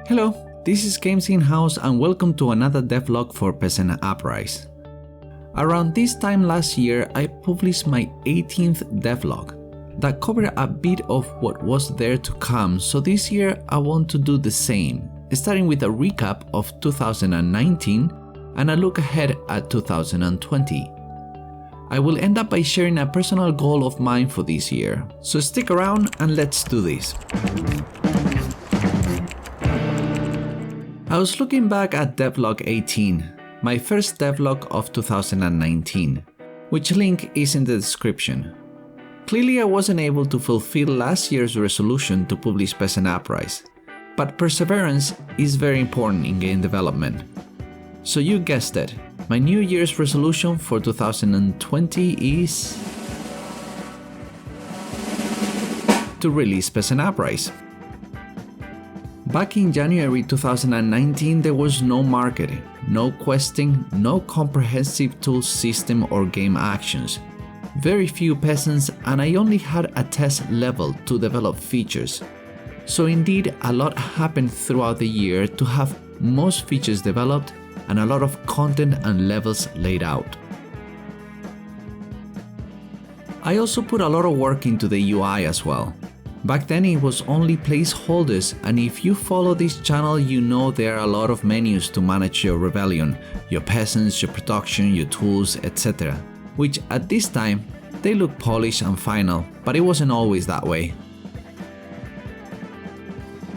Hello, this is Games In-House and welcome to another devlog for Peasant Uprise. Around this time last year, I published my 18th devlog that covered a bit of what was there to come, so this year I want to do the same, starting with a recap of 2019 and a look ahead at 2020. I will end up by sharing a personal goal of mine for this year, so stick around and let's do this. I was looking back at devlog 18, my first devlog of 2019, which link is in the description. Clearly I wasn't able to fulfill last year's resolution to publish Peasant Uprise, but perseverance is very important in game development. So you guessed it, my New Year's resolution for 2020 is to release Peasant Uprise. Back in January 2019, there was no marketing, no questing, no comprehensive tool system or game actions, very few peasants, and I only had a test level to develop features. So indeed, a lot happened throughout the year to have most features developed and a lot of content and levels laid out. I also put a lot of work into the UI as well. Back then it was only placeholders, and if you follow this channel you know there are a lot of menus to manage your rebellion, your peasants, your production, your tools, etc. Which at this time, they look polished and final, but it wasn't always that way.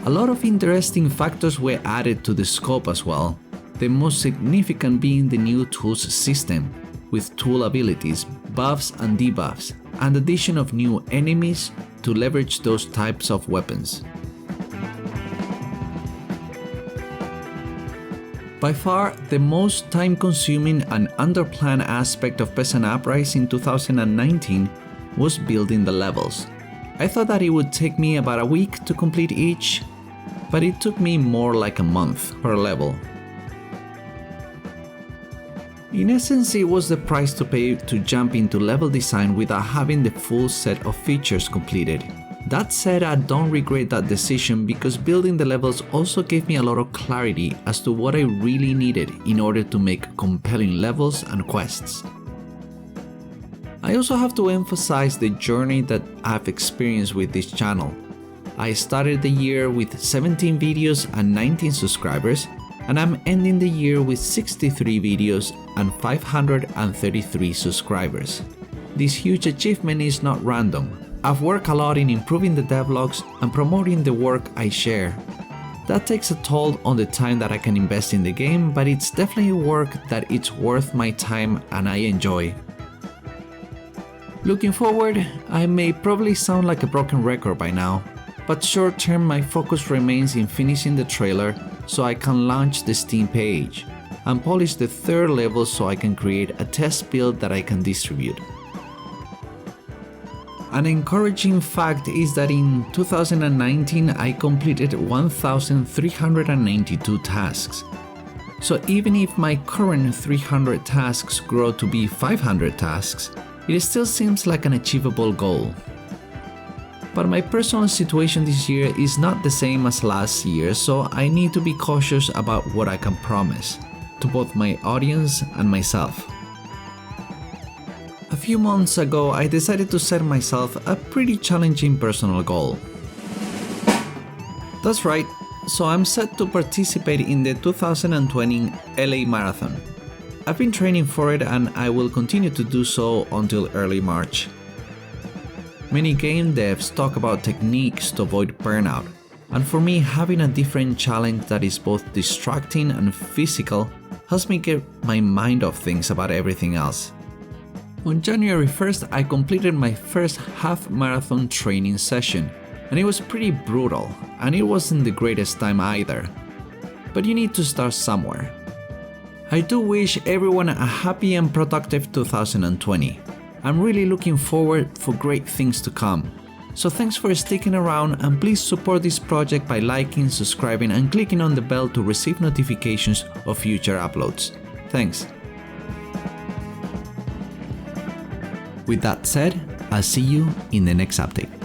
A lot of interesting factors were added to the scope as well, the most significant being the new tools system, with tool abilities, buffs and debuffs, and addition of new enemies to leverage those types of weapons. By far, the most time-consuming and under-planned aspect of Peasant Uprise in 2019 was building the levels. I thought that it would take me about a week to complete each, but it took me more like a month per level. In essence, it was the price to pay to jump into level design without having the full set of features completed. That said, I don't regret that decision because building the levels also gave me a lot of clarity as to what I really needed in order to make compelling levels and quests. I also have to emphasize the journey that I've experienced with this channel. I started the year with 17 videos and 19 subscribers, and I'm ending the year with 63 videos and 533 subscribers. This huge achievement is not random. I've worked a lot in improving the devlogs and promoting the work I share. That takes a toll on the time that I can invest in the game, but it's definitely work that it's worth my time and I enjoy. Looking forward, I may probably sound like a broken record by now, but short term my focus remains in finishing the trailer so I can launch the Steam page, and polish the third level so I can create a test build that I can distribute. An encouraging fact is that in 2019 I completed 1,392 tasks. So even if my current 300 tasks grow to be 500 tasks, it still seems like an achievable goal. But my personal situation this year is not the same as last year, so I need to be cautious about what I can promise to both my audience and myself. A few months ago, I decided to set myself a pretty challenging personal goal. That's right, so I'm set to participate in the 2020 LA Marathon. I've been training for it and I will continue to do so until early March. Many game devs talk about techniques to avoid burnout, and for me having a different challenge that is both distracting and physical helps me get my mind off things about everything else. On January 1st I completed my first half marathon training session, and it was pretty brutal, and it wasn't the greatest time either. But you need to start somewhere. I do wish everyone a happy and productive 2020. I'm really looking forward for great things to come. So thanks for sticking around, and please support this project by liking, subscribing and clicking on the bell to receive notifications of future uploads. Thanks. With that said, I'll see you in the next update.